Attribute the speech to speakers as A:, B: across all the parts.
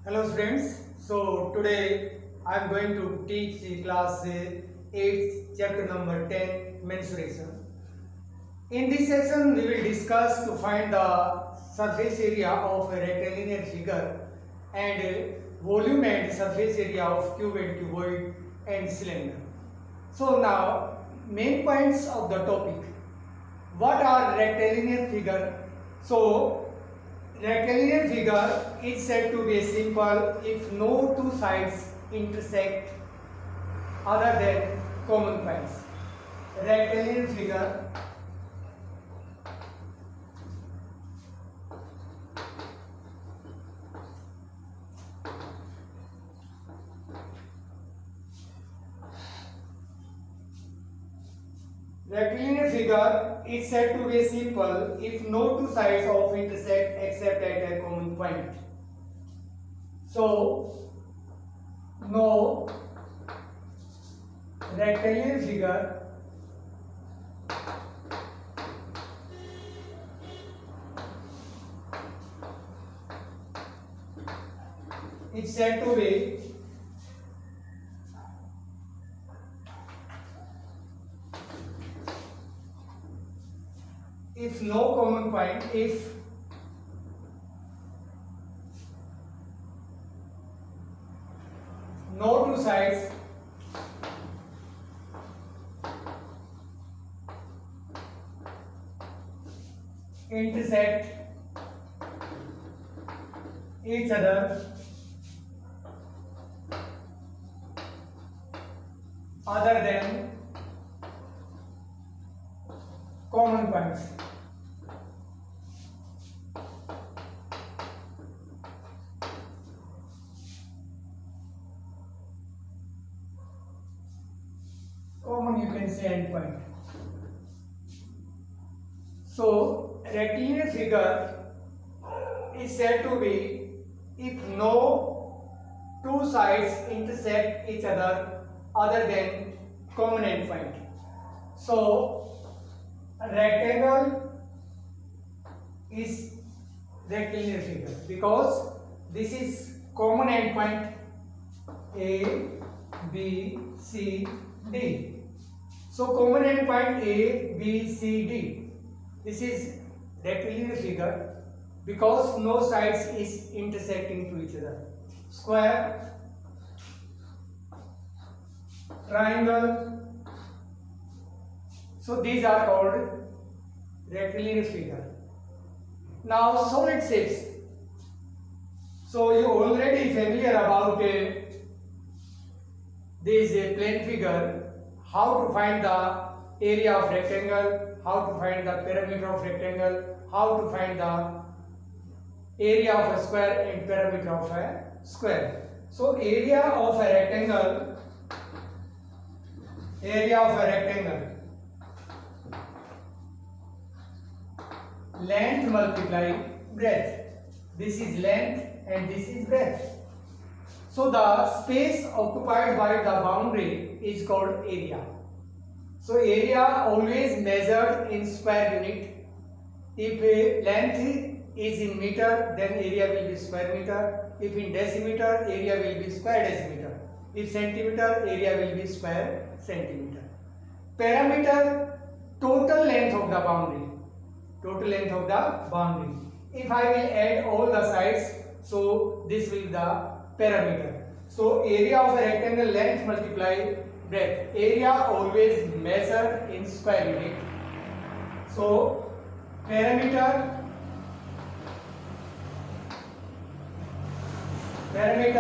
A: Hello students. So today I am going to teach the class 8 chapter number 10 mensuration. In this section we will discuss to find the surface area of a rectilinear figure and volume and surface area of cube and cuboid and cylinder. So now main points of the topic. What are rectilinear figure? So rectilinear figure is said to be simple if no two sides intersect other than common points. Rectilinear figure Rectilinear figure is said to be simple if no two sides of intersect except at a common point. So, no rectilinear figure is said to be if no common point, if no two sides intersect each other other than common points. Common you can say endpoint. So rectilinear figure is said to be if no two sides intersect each other than common endpoint. So a rectangle is rectilinear figure because this is common endpoint A, B, C, D. So common endpoint A, B, C, D. This is rectilinear figure because no sides is intersecting to each other. Square, triangle. So these are called rectilinear figure. Now solid shapes. So you already familiar about this plane figure. How to find the area of rectangle, how to find the perimeter of rectangle, how to find the area of a square and perimeter of a square. So area of a rectangle length multiply breadth. This is length and this is breadth. So the space occupied by the boundary is called area. So area always measured in square unit. If length is in meter, then area will be square meter. If in decimeter, area will be square decimeter. If centimeter, area will be square centimeter. Perimeter, total length of the boundary. Total length of the boundary. If I will add all the sides, so this will be the perimeter. So area of a rectangle length multiply breadth. Area always measured in square unit. So perimeter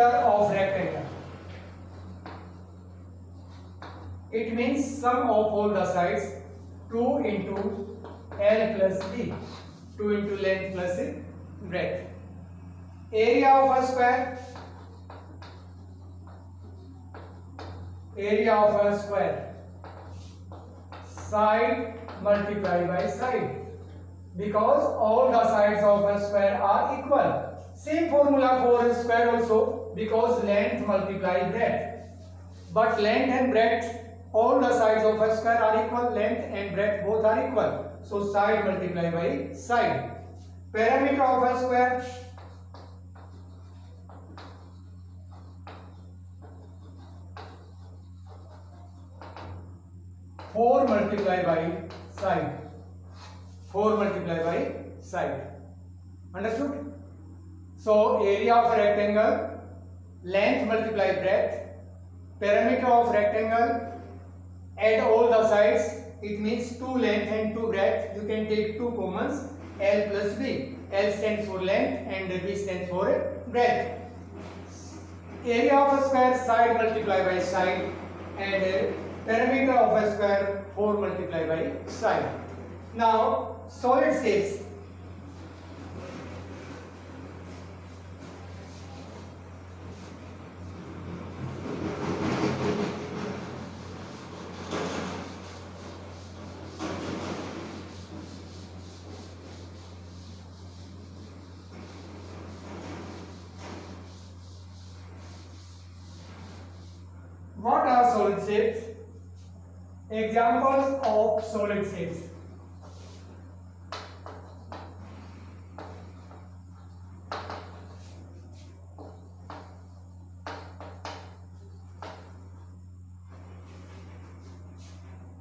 A: of rectangle. It means sum of all the sides 2 into L plus D. 2 into length plus breadth. Area of a square. Side multiplied by side. Because all the sides of a square are equal. Same formula for a square also, because length multiply breadth. But length and breadth, all the sides of a square are equal. Length and breadth both are equal. So side multiply by side. Perimeter of a square. 4 multiplied by side. 4 multiplied by side. Understood? So area of a rectangle, length multiply breadth, perimeter of rectangle, add all the sides. It means 2 length and 2 breadth. You can take 2 commons, L plus B. L stands for length and B stands for breadth. Area of a square, side multiply by side, and perimeter of a square, 4 multiply by side. Now solid shapes. What are solid shapes? Examples of solid shapes.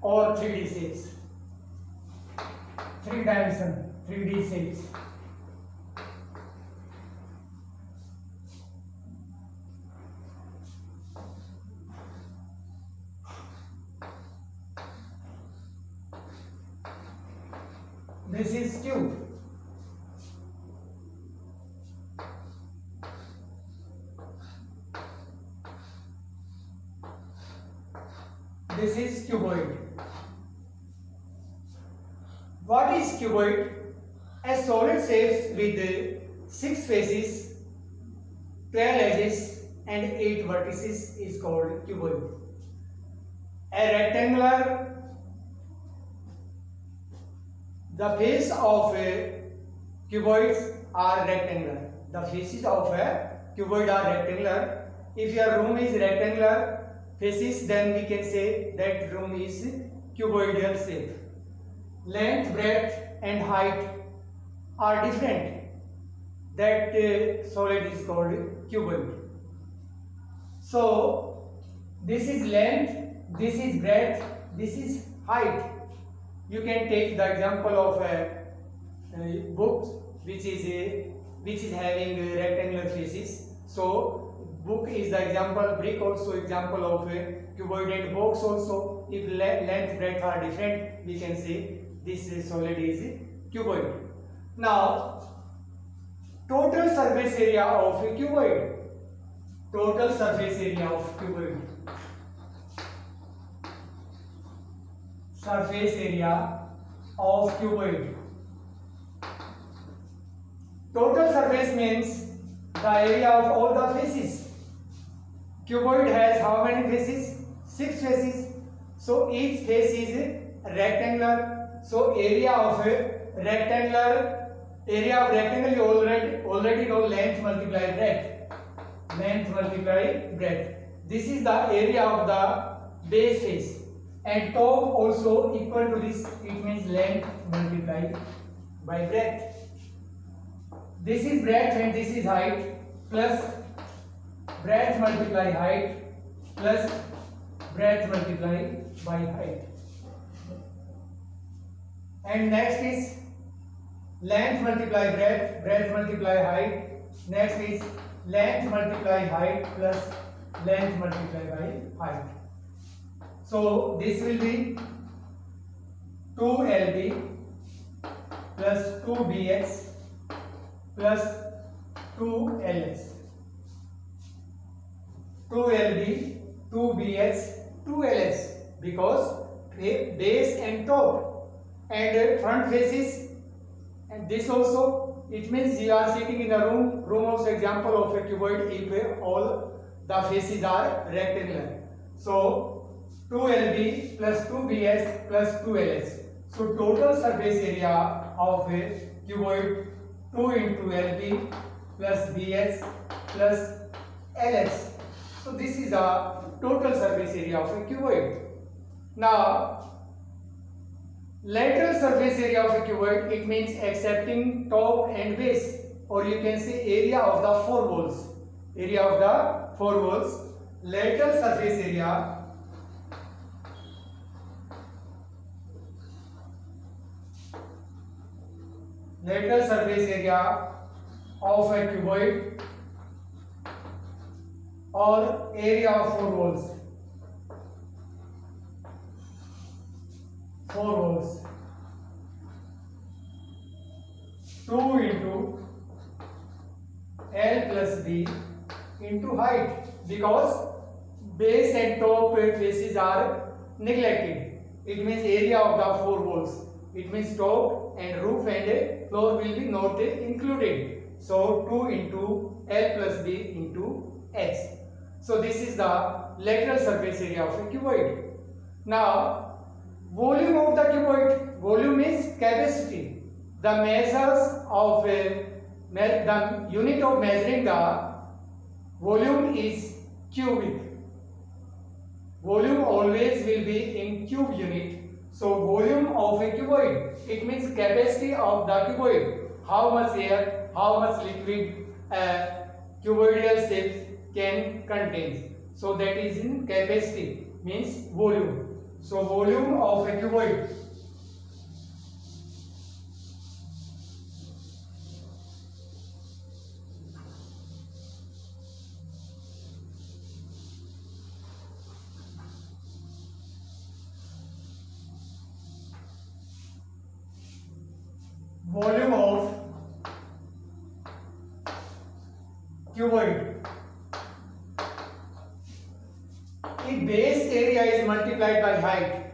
A: Or 3D shapes. 3-dimension, 3D shapes. This is cube. This is cuboid. What is cuboid? A solid shape with 6 faces, 12 edges and 8 vertices is called cuboid. A rectangular, the face of cuboids are rectangular. The faces of a cuboid are rectangular. If your room is rectangular faces, then we can say that room is cuboidal shape. Length, breadth and height are different. That solid is called cuboid. So this is length, this is breadth, this is height. You can take the example of a book which is having rectangular faces. So book is the example, brick also example of a cuboid, and box also. If length, breadth are different, we can say this solid is cuboid. Now total surface area of a cuboid. Total surface area of cuboid. Surface area of cuboid. Total surface means the area of all the faces. Cuboid has how many faces? 6 faces. So each face is rectangular. So area of rectangle you already know length multiply breadth. Length multiply breadth. This is the area of the base face. And top also equal to this, it means length multiplied by breadth. This is breadth and this is height, plus breadth multiply height plus breadth multiply by height. And next is length multiply breadth, breadth multiply height. Next is length multiply height plus length multiply by height. So this will be 2LB plus 2BH plus 2LH. 2LB, 2BH, 2LH, because base and top and front faces, and this also, it means you are sitting in a room also example of a cuboid if all the faces are rectangular. So 2LB plus 2BH plus 2LH. So total surface area of a cuboid 2 into LB plus BH plus LH. So this is the total surface area of a cuboid. Now lateral surface area of a cuboid, it means excepting top and base, or you can say area of the 4 walls. Area of the 4 walls. Lateral surface area lateral surface area of a cuboid or area of four walls. Four walls. 2 into L plus B into height, because base and top faces are neglected. It means area of the four walls. It means top and roof and floor will be not included. So 2 into L plus B into H. So this is the lateral surface area of a cuboid. Now volume of the cuboid. Volume is capacity. The measures of the unit of measuring the volume is cubic. Volume always will be in cube unit. So volume of a cuboid, it means capacity of the cuboid. How much air, how much liquid cuboidal shape can contain. So that is in capacity, means volume. So volume of a cuboid. Volume of cuboid. If base area is multiplied by height,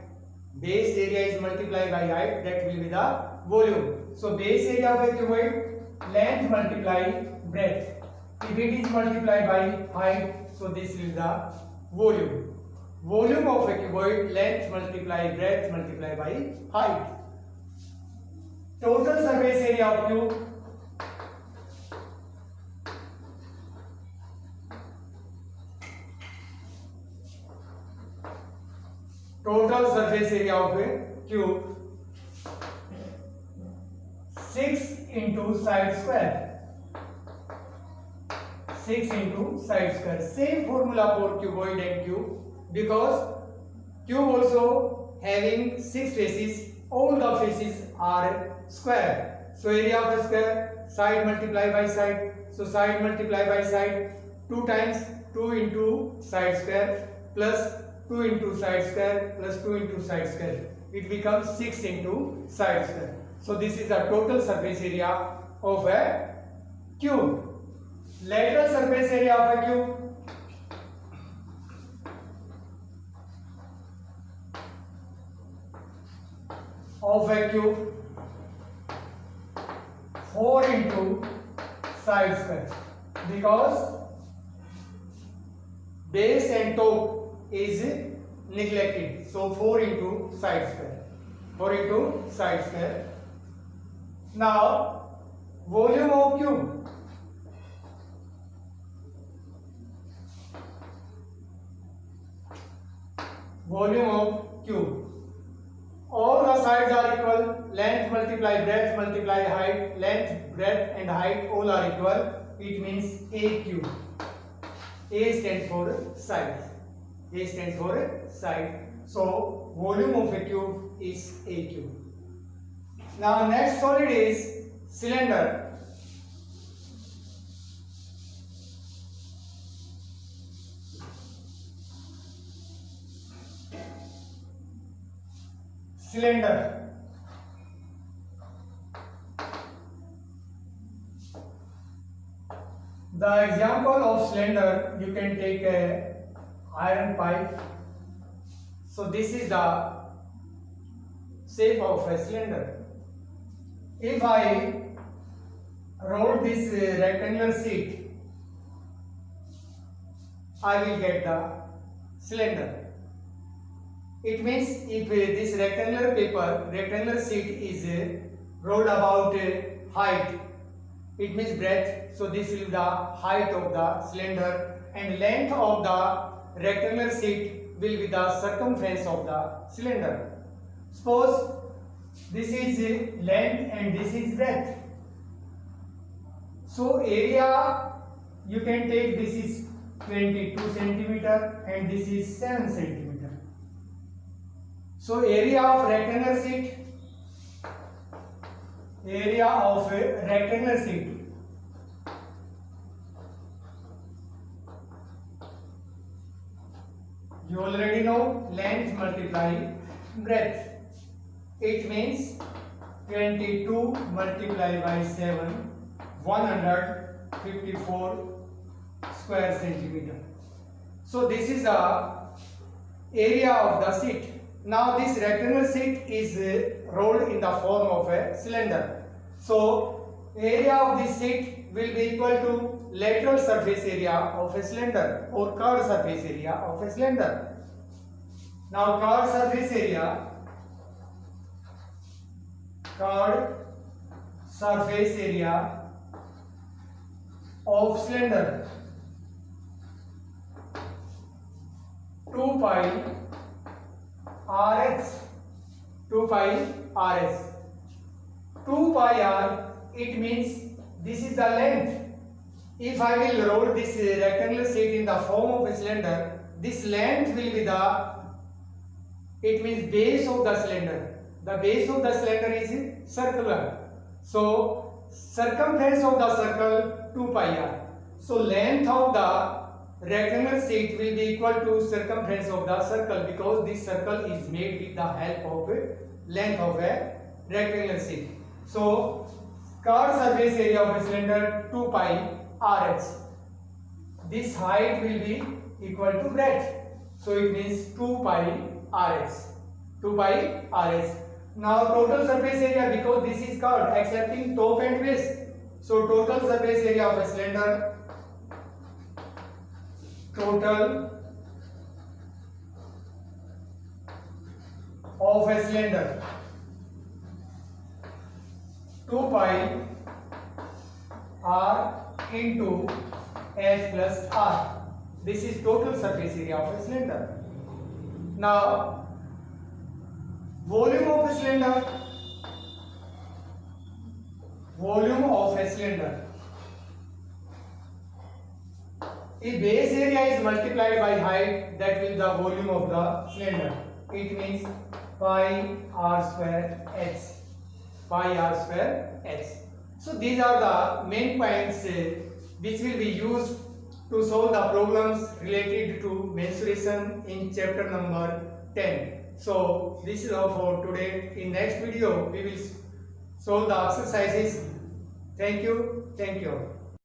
A: base area is multiplied by height, that will be the volume. So base area of a cuboid, length multiply breadth. If it is multiplied by height, so this is the volume. Volume of a cuboid, length multiply breadth multiply by height. Total surface area of cube, total surface area of a cube, 6 into side square. 6 into side square. Same formula for cuboid and cube, because cube also having 6 faces, all the faces are square. So area of a square, side multiply by side. So side multiply by side, 2 times 2 into side square plus 2 into side square plus 2 into side square. It becomes 6 into side square. So this is the total surface area of a cube. Lateral surface area of a cube, cube, 4 into side square, because base and top is neglected. So 4 into side square. 4 into side square. Now volume of cube, volume of cube. All the sides are equal. Length multiply breadth multiply height. Length, breadth and height all are equal. It means A cube. A stands for side. A stands for side. So volume of a cube is A cube. Now next solid is cylinder. Cylinder. The example of cylinder, you can take a iron pipe. So this is the shape of a cylinder. If I roll this rectangular sheet, I will get the cylinder. It means if this rectangular sheet is rolled about height, it means breadth. So this is the height of the cylinder, and length of the rectangular sheet will be the circumference of the cylinder. Suppose this is length and this is breadth. So area, you can take, this is 22 centimeter and this is 7 centimeter. So area of rectangular sheet area of a rectangular sheet. You already know length multiply breadth. It means 22 multiplied by 7, 154 square centimeter. So this is the area of the sheet. Now this rectangular sheet is rolled in the form of a cylinder. So area of this sheet will be equal to lateral surface area of a cylinder or curved surface area of a cylinder. Now curved surface area of cylinder 2 pi RS. 2 pi r, it means this is the length. If I will roll this rectangular sheet in the form of a cylinder, this length will be it means base of the cylinder. The base of the cylinder is circular. So circumference of the circle 2 pi r. So length of the rectangular sheet will be equal to circumference of the circle, because this circle is made with the help of length of a rectangular sheet. So curved surface area of a cylinder 2 pi RH. This height will be equal to breadth. So it means 2 pi RH. 2 pi RH. Now total surface area, because this is curved excepting top and base. So total surface area of a cylinder, 2 pi r into h plus r. This is total surface area of a cylinder. Now volume of a cylinder. If base area is multiplied by height, that will the volume of the cylinder. It means pi r square h. So these are the main points which will be used to solve the problems related to mensuration in chapter number 10. So this is all for today. In next video we will solve the exercises. Thank you.